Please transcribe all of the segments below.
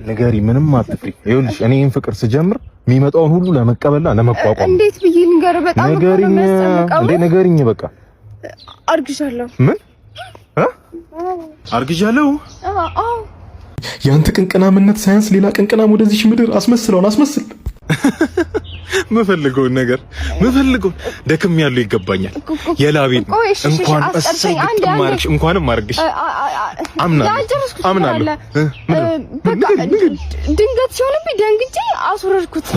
ንገሪ፣ ምንም አትፍሪ። ይኸውልሽ እኔን ፍቅር ስጀምር የሚመጣውን ሁሉ ለመቀበልና ለመቋቋም እንዴት ብዬ ልንገር? በጣም ንገሪኝ እንዴ፣ ንገሪኝ። በቃ አርግዣለሁ። ምን አርግዣለሁ? አዎ። ያንተ ቅንቅናምነት ሳያንስ ሌላ ቅንቅናም ወደዚህ ምድር አስመስል። ምፈልገውን ነገር ደክም ያለው ይገባኛል። የላቤን እንኳን እሰይ ማርክሽ እንኳንም ማርክሽ አምናለሁ። በቃ ድንገት ሲሆንብኝ ደንግጬ አስወረድኩት።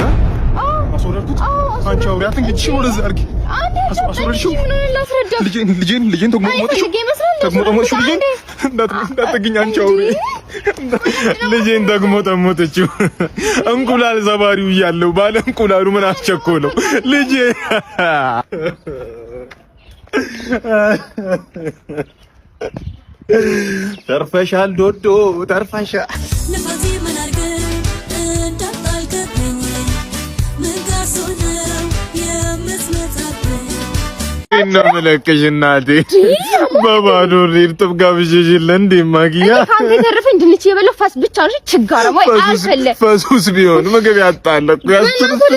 አንቺ አውሪያት እንግዲህ ወደዛ አርጊ። አስወረድሽው። ልጄን ተግሞጠሞጥሽው። ልጄን እንዳትገኝ አንቺ አውሪ። ልጄን ተግሞጠሞጥሽው። እንቁላል ሰባሪው እያለው ባለ እንቁላሉ ምን አስቸኮለው? ልጄ ተርፈሻል፣ ዶዶ ተርፈሻል። ነው መለከሽ እናቴ በባዶ እርጥብ ጋብዤሽለ እንዴ ማግያ ካንተ ተረፈኝ ድንች የበለው ፋስ ብቻ ነው ችጋራ ወይ አልፈለ ፈሱስ ቢሆን ምግብ ያጣለኩ ያስተንተን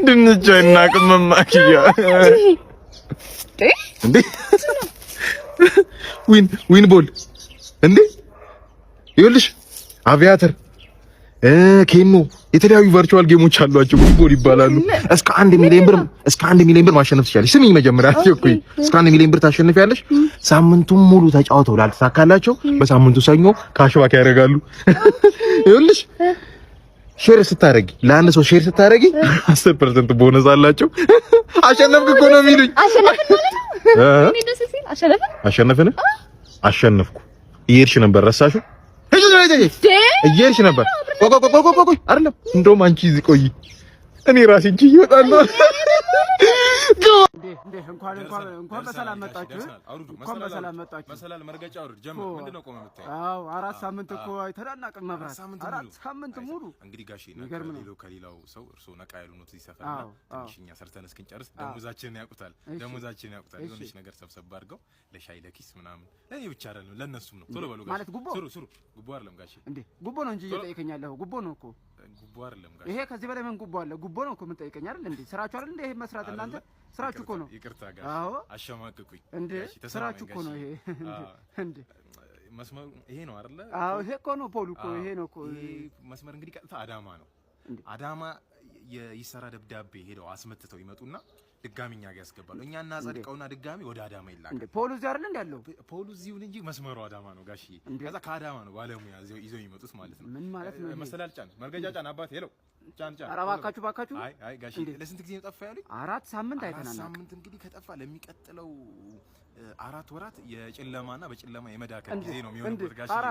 ድንች አይናቅም ማግያ እንዴ ዊን ቦል እንዴ ይኸውልሽ አቪያተር ኬኖ የተለያዩ ቨርቹዋል ጌሞች አሏቸው። ዊንቦል ይባላሉ። እስከ 1 ሚሊዮን ብር ማሸነፍ ትችላለሽ። ስሚኝ መጀመሪያ አትቆይ። እስከ 1 ሚሊዮን ብር ታሸንፊያለሽ። ሳምንቱን ሙሉ ተጫውተው ላልተሳካላቸው በሳምንቱ ሰኞ ካሽባክ ያደርጋሉ። ይኸውልሽ ሼር ስታረጊ ለአንድ ሰው ሼር ስታረጊ 10% ቦነስ አላቸው። አሸነፍክ እኮ ነው የሚሉኝ። አሸነፍኩ። እየሄድሽ ነበር ረሳሽው? እየሄድሽ ነበር። ቆይ አይደለም፣ እንደውም አንቺ እዚህ ቆይ፣ እኔ ራሴ እንጂ እወጣለሁ። እንኳን በሰላም መጣችሁ። እንኳን በሰላም መጣችሁ። መሰላል መርገጫ አውርድ ጀምር። ምንድነው ቆመ የምታይ? አዎ 4 ሳምንት እኮ አይተናናቅም መብራት። 4 ሳምንት ሙሉ እንግዲህ ጋሼ ከሌላው ሰው እርሶ ነቃ ያሉ ነው ሲሰፈር ትንሽኛ ሰርተን እስክንጨርስ ደሞዛችንን ያውቁታል። የሆነች ነገር ሰብሰብ አድርገው ለሻይ ለኪስ ምናምን ለኔ ብቻ አይደለም ለነሱም ነው። ቶሎ በሉ ጋሼ። ማለት ስሩ ጉቦ አይደለም ጋሼ። እንዴ ጉቦ ነው እንጂ እየጠየቀኛለሁ። ጉቦ ነው እኮ ጉቦ አይደለም ጋሼ። ይሄ ከዚህ በላይ ምን ጉቦ አለ? ጉቦ ነው እኮ ምን ጠይቀኝ አይደል እንዴ? ስራችሁ አይደል እንዴ? ይሄ መስራት እናንተ ስራችሁ እኮ ነው። ይቅርታ ጋር አሸማቅቁኝ እንዴ? ስራችሁ እኮ ነው ይሄ እንዴ? መስመር ይሄ ነው አይደለ? አዎ ይሄ እኮ ነው ፖሉ እኮ ይሄ ነው እኮ መስመር። እንግዲህ ቀጥታ አዳማ ነው። አዳማ የይሰራ ደብዳቤ ሄደው አስመትተው ይመጡና ድጋሚኛ ጋር ያስገባሉ። እኛ እናጸድቀውና ድጋሚ ወደ አዳማ ይላካል። እንዴ ፖሉ እዚህ አይደል እንዴ ያለው? ፖሉ እዚሁ እንጂ መስመሩ አዳማ ነው ጋሺ። ከዛ ከአዳማ ነው ባለሙያ ይዘው ይመጡት ማለት ነው። ምን ማለት ነው? መሰላል ጫን መርገጫ ጫን አባቴ ሄሎ ጫን ኧረ እባካችሁ። አይ ጋሺ ለስንት ጊዜ ነው ጠፋ ያሉኝ? 4 ሳምንት አይተናናል። 4 ሳምንት እንግዲህ ከጠፋ ለሚቀጥለው 4 ወራት የጨለማና በጨለማ የመዳከል ጊዜ ነው የሚሆነው ጋሺ። ኧረ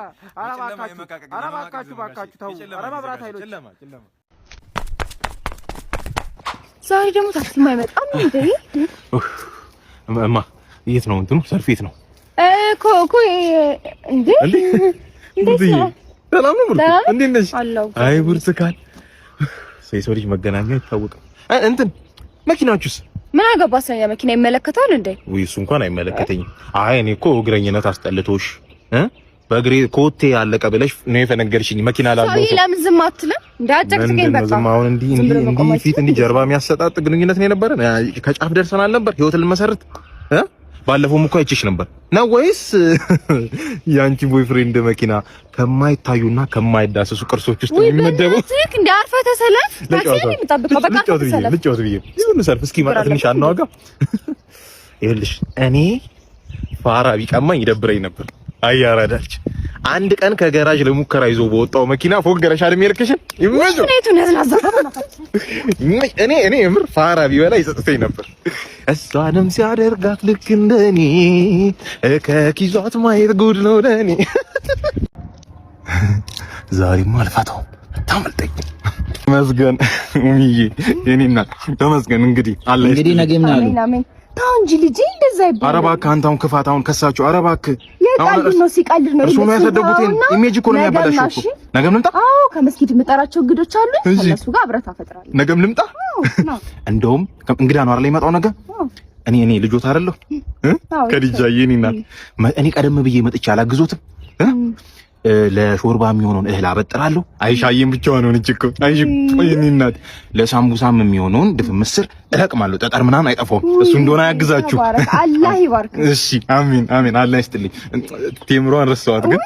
እባካችሁ ተው። ኧረ መብራት ኃይሎች ጨለማ ዛሬ ደግሞ ታክሲ አይመጣም እንዴ? እማ የት ነው እንትኑ? ሰርፊት ነው እኮ እንዴ? ሰላም ነው ሙሉ እንዴ ነሽ? አይ ብርቱካን ሰው ልጅ መገናኛ አይታወቅም። እንትን መኪናዎቹስ ምን አገባሰኛ? መኪና ይመለከታል እንዴ? ወይ እሱ እንኳን አይመለከተኝም። አይ እኔ እኮ እግረኝነት አስጠልቶሽ በእግሬ ኮቴ ያለቀ ብለሽ ነው የፈነገርሽኝ። መኪና ላለው ሰው ለምን ዝም አትልም? እንዳጨቅጭቀኝ በቃ ዝም አሁን እንዲህ ፊት እንዲህ ጀርባ የሚያሰጣጥ ግንኙነት ነው የነበረ። ከጫፍ ደርሰናል ነበር ህይወት ልመሰርት ባለፈውም እኮ አይቼሽ ነበር ነው ወይስ ያንቺ ቦይፍሬንድ መኪና ከማይታዩና ከማይዳሰሱ ቅርሶች ውስጥ የሚመደበው? ትክ እንደ አርፈ ተሰለፍ ታክሲ የሚጠብቀው በቃ ተሰለፍ ልጫወት ብዬ ይሁን ሰርፍ እስኪ መጣ ትንሽ አናዋጋ። ይኸውልሽ እኔ ፋራ ቢቀማኝ ይደብረኝ ነበር። አያራዳች አንድ ቀን ከገራጅ ለሙከራ ይዞ በወጣው መኪና ፎገረሽ አይደል የልክሽን እኔ የምር ፋራ ቢበላ ይጸጽተኝ ነበር። እሷንም ሲያደርጋት ልክ እንደኔ ከኪዟት ማየት ጉድ ነው ለኔ። ዛሬማ አልፋታውም ታመልጠኝ። ተመስገን ኡሚዬ የኔና ተመስገን። እንግዲህ አለ እንግዲህ ነገም ነው አሜን። ታው እንጂ ልጄ እንደዛ ይባላል። ኧረ እባክህ አንተ አሁን ክፋታውን ከሳችሁ። ኧረ እባክህ የቀልድ ነው ሲቀልድ ነው። እሱ ነው ያሰደጉትን ኢሜጅ እኮ ነው ያበላሽው እኮ። ነገም ልምጣ? አዎ ከመስጊድ የምጠራቸው እንግዶች አሉ። ከነሱ ጋር አብረታ ፈጥራለሁ። ነገም ልምጣ? እንደውም እንግዳ ነው አይደል የመጣው ነገ። እኔ ልጆት አይደለሁ ከልጃዬ እኔና እኔ ቀደም ብዬ መጥቼ አላግዞትም። ለሾርባ የሚሆነውን እህል አበጥራለሁ። አይሻዬም ብቻዋን ሆነች እኮ አይሽ ቆይኒ እናት። ለሳምቡሳም የሚሆነውን ድፍን ምስር እለቅማለሁ። ጠጠር ምናምን አይጠፋውም። እሱ እንደሆነ ያግዛችሁ። አላህ ይባርክ። እሺ አሚን አሚን። አላህ ይስጥልኝ። ቴምሯን ረሳኋት ግን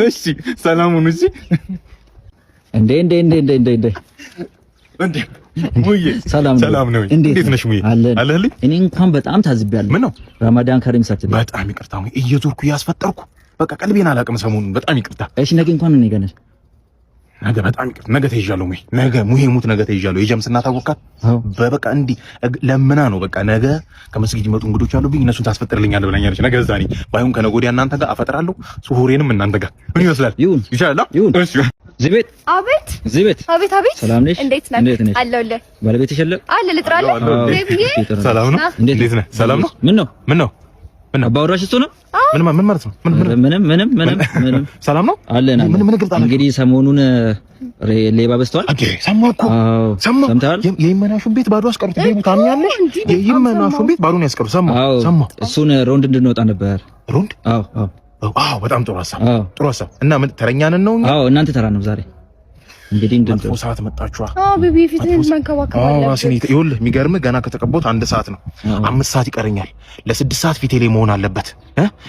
እሺ ሰላሙን እሺ እንዴ ሙዬ ሰላም ነው። እንዴት ነሽ ሙዬ? አለህልኝ? እኔ እንኳን በጣም ታዝቤያለሁ። ምን ነው? ረመዳን ከሪም ሳትል በጣም ይቅርታ ሙዬ፣ እየዞርኩ እያስፈጠርኩ በቃ ቀልቤን አላውቅም ሰሞኑን። በጣም ይቅርታ። እሺ ነገ እንኳን ምን ይገናል? ነገ በጣም ይቅርታ። ነገ ተይዣለሁ ሙዬ፣ ነገ ሙዬ ሙት ነገ ተይዣለሁ። የጀምስ እናት አወቃት በበቃ እንዲህ ለምና ነው በቃ ነገ ከመስጊድ ይመጡ እንግዶች አሉብኝ፣ እነሱን ታስፈጥርልኛለህ ብላኛለች። ነገ እዛ ነኝ። ባይሆን ከነገ ወዲያ እናንተ ጋር አፈጥራለሁ፣ ሱሁሬንም እናንተ ጋር። ምን ይመስላል? ይሁን ይሻላል። እሺ ዚቤት አቤት ዚቤት አቤት አቤት። ሰላም ነሽ? እንዴት ነህ? አለሁልህ። ባለቤትሽ የለም? አለ ልጥራለህ። ሰላም ነው? እንዴት ነህ? ሰላም ነው? ምን ነው አባወራሽ እሱ ነው? ምን ማለት ነው? ምንም ሰላም ነው? አለና ምን ግልጣ እንግዲህ ሰሞኑን ሌባ በዝቷል። ኦኬ ሰማኩ። ሰምተሃል? የይመናሹን ቤት ባዶ አስቀሩት። ሌቡ ታምኛለሽ? የይመናሹን ቤት ባዶን ያስቀሩት። ሰማ እሱን ሮንድ እንድንወጣ ነበር። ሮንድ? አዎ በጣም ጥሩ ሀሳብ። እና ምን ተረኛንን ነው? አዎ እናንተ ተራ ነው ዛሬ። እንግዲህ መጥፎ ሰዓት መጣችኋ። ቤቢ ፊትህን መንከባከብ አለብህ። ራስን ይኸውልህ፣ የሚገርምህ ገና ከተቀቦት 1 ሰዓት ነው። 5 ሰዓት ይቀረኛል። ለ6 ሰዓት ፊቴ ላይ መሆን አለበት።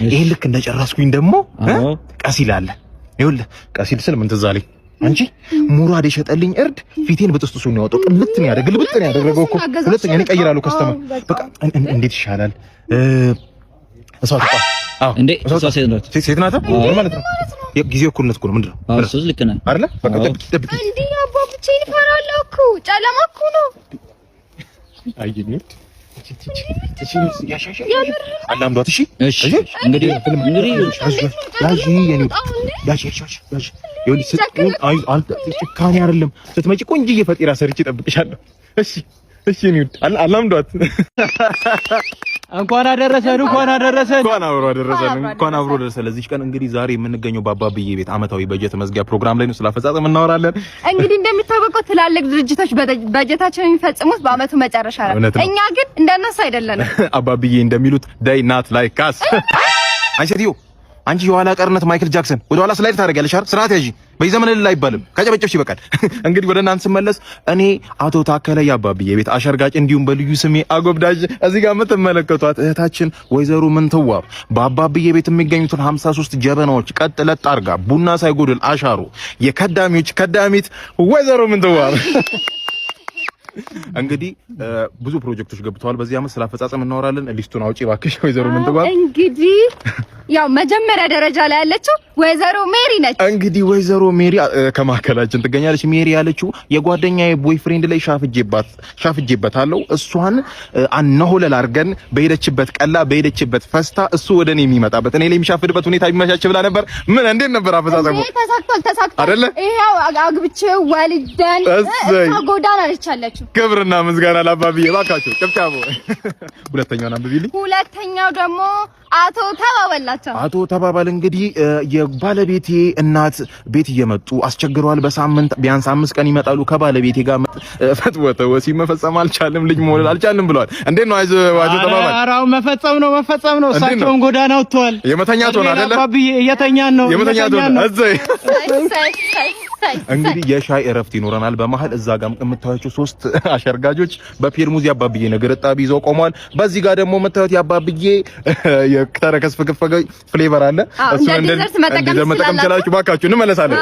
ይሄን ልክ እንደጨረስኩኝ ደግሞ ቀሲል አለ። ይኸውልህ ቀሲል ስል ምን ትዝ አለኝ? አንቺ ሙራድ የሸጠልኝ እርድ ፊቴን በጥስጥሱ ነው ያወጣው። ቅልጥ ነው ያደረገው፣ ግልብጥ ነው ያደረገው እኮ። ሁለተኛ እኔ ቀይራለሁ ከስተመር። በቃ እንዴት ይሻላል? እሷ እንዴ እሷ ሴት ናት ማለት ነው። ጊዜ እኩልነት እኮ ነው። ምንድን ነው? እሱስ ልክ ነህ አይደለ? በቃ ጠብቂ። እንዴ አባ ብቻዬን እፈራለሁ እኮ ጨለማ እኮ ነው። አይኔት አላምዷት። እሺ እንግዲህ ጭካኔ አይደለም። ስትመጪ ቆንጆዬ ፈጢራ ሰርቼ እጠብቅሻለሁ። እሺ ኒውድ አላምዷት። እንኳን አደረሰን። እንኳን አብሮ አደረሰን። ለዚህ ቀን እንግዲህ ዛሬ የምንገኘው በአባብዬ ቤት ዓመታዊ በጀት መዝጊያ ፕሮግራም ላይ ነው። ስላፈጻጸም እናወራለን። እንግዲህ እንደሚታወቀው ትላልቅ ድርጅቶች በጀታቸውን የሚፈጽሙት በአመቱ መጨረሻ ነው። እኛ ግን እንደነሱ አይደለንም። አባብዬ እንደሚሉት ዴይ ናት ላይክ አስ። አንቺ የኋላ ቀርነት ማይክል ጃክሰን ወደ ኋላ ስላይድ ታደርጊያለሽ አይደል? ስርዓት ያዢ። በዚህ ዘመን ላይ አይባልም። ከጨበጨብሽ ይበቃል። እንግዲህ ወደ እናንተ ስመለስ እኔ አቶ ታከለ የአባብዬ ቤት አሸርጋጭ እንዲሁም በልዩ ስሜ አጎብዳጅ እዚህ ጋር የምትመለከቷት እህታችን ወይዘሮ ምንትዋብ በአባብዬ ቤት የሚገኙትን 53 ጀበናዎች ቀጥ ለጥ አርጋ ቡና ሳይጎድል አሻሩ የከዳሚዎች ከዳሚት ወይዘሮ ምንትዋብ እንግዲህ ብዙ ፕሮጀክቶች ገብተዋል በዚህ አመት። ስላፈጻጸም እናወራለን። ሊስቱን አውጪ እባክሽ ወይዘሮ ምንትዋብ። እንግዲህ ያው መጀመሪያ ደረጃ ላይ ያለችው ወይዘሮ ሜሪ ነች። እንግዲህ ወይዘሮ ሜሪ ከማከላችን ትገኛለች። ሜሪ ያለችው የጓደኛዬ ቦይፍሬንድ ላይ ሻፍጄበታለሁ። እሷን አነሆለል አድርገን በሄደችበት ቀላ በሄደችበት ፈስታ እሱ ወደኔ የሚመጣበት እኔ ላይ የሚሻፍድበት ሁኔታ ቢመቻች ብላ ነበር። ምን እንዴት ነበር አፈጻጸሙ? ተሳክቷል አይደለ? ይሄው አግብቼው ወልደን ጎዳና ነች ያለችው። ክብርና ምስጋና ለአባብዬ። እባካችሁ ጭብጨባ። ሁለተኛውን አንብቢልኝ። ሁለተኛው ደግሞ አቶ ተባባላቸው። አቶ ተባባል እንግዲህ የባለቤቴ እናት ቤት እየመጡ አስቸግረዋል። በሳምንት ቢያንስ 5 ቀን ይመጣሉ። ከባለቤቴ ጋር ፈትወተ ወሲብ መፈጸም አልቻልም፣ ልጅ መውለድ አልቻልም ብለዋል። እንዴት ነው አቶ ተባባል? አራው መፈጸም ነው። እሳቸውን ጎዳና ወጥተዋል። የመተኛት ሆነ አይደለ? አባብዬ እየተኛን ነው። የመተኛት ሆነ እዘይ። እንግዲህ የሻይ እረፍት ይኖረናል በመሃል። እዛ ጋር የምታዩቸው 3 አሸርጋጆች በፔርሙዝ የአባብዬ ነገር ጣብ ይዘው ቆመዋል። በዚህ ጋር ደግሞ የምታዩት የአባብዬ የተረከስ ፍቅፍቅ ፍሌቨር አለ። እሱ እንደዚህ መጠቀም ትችላላችሁ። እባካችሁ እንመለሳለን።